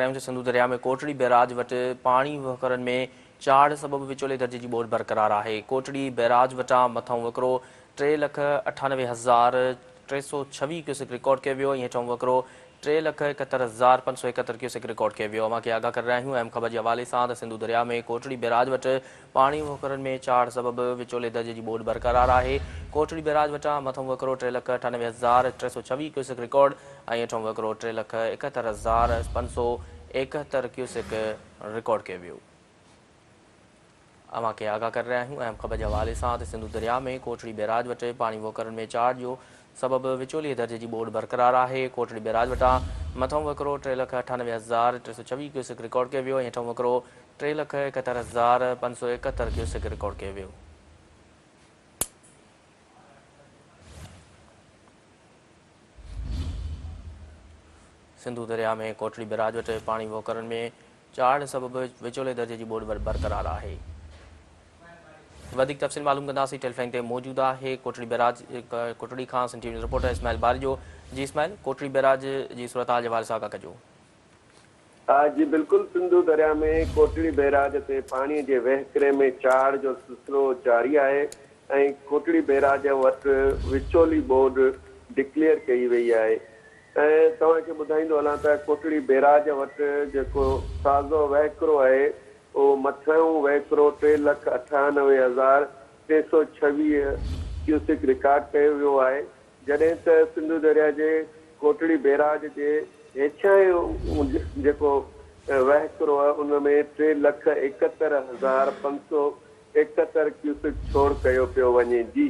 सिंधु दरिया में कोटड़ी बैराज वटि पाणी वहकरनि में चाढ़ सबबि विचोले दर्जे जी ॿोॾि बरक़रार आहे। कोटड़ी बैराज वटां मथां वकिरो 3,98,326 क्यूसेक रिकॉर्ड कयो वियो। हेठां वकिरो 3,71,571 क्यूसेक रिकॉर्ड कयो वियो। अमां खे आगाह करे रहिया आहियूं अहम ख़बर जे हवाले सां त सिंधु दरिया में कोटड़ी बैराज वटि पाणी वहकरनि में चाढ़ सबबि विचोले दर्जे जी ॿोॾि बरक़रार आहे। कोटड़ी बैराज वटां मथां वकिरो 3,98,326 क्यूसेक रिकॉर्ड ऐं हेठां वकिरो 3,71,571 क्यूसेक रिकॉर्ड कयो वियो। अवां खे आगाह करे रहिया आहियूं अहम ख़बर जे हवाले सां त सिंधु दरिया में कोटड़ी बैराज वटि पाणी वहकरनि में चाढ़ जो सबबि विचोले दर्जे जी ॿोॾि बरक़रार आहे। कोटड़ी बैराज वटां मथां वकिरो 3,98,326 क्यूसेक रिकॉर्ड कयो वियो। हेठां वकिरो 3,71,571 क्यूसेक रिकॉर्ड कयो वियो। सिंधु दरिया में कोटड़ी बैराज वटि पाणी वहकरनि में चाढ़ सबबि विचोले दर्जे जी ॿोॾि बरक़रार आहे। वधीक तफ़सील मालूम कंदासीं। टेलीफोन ते मौजूद आहे कोटड़ी बैराज कोटड़ी खां सन टीवी रिपोर्टर इस्माइल बारिजो। जी इस्माइल, कोटड़ी बैराज जी सूरत हाल जे हवाले सां आगाह कजो। जी बिल्कुल, सिंधु दरिया में कोटड़ी बैराज से पानी के वहकरे में चाढ़ जो सिलसिलो जारी है। कोटड़ी बैराज वटि विचोली ॿोॾि डिक्लेयर कई वई है। तव्हांखे ॿुधाईंदो हलां त कोटड़ी बैराज वटि जेको ताज़ो वहकिरो है वो मथां वहकिरो 3,98,326 क्यूसेक रिकॉर्ड कयो वियो है। जॾहिं त सिंधु दरिया के कोटड़ी बैराज के हेठियां जेको वहकिरो आहे उनमें 3,71,571 क्यूसेक छोड़ कयो पियो वञे। जी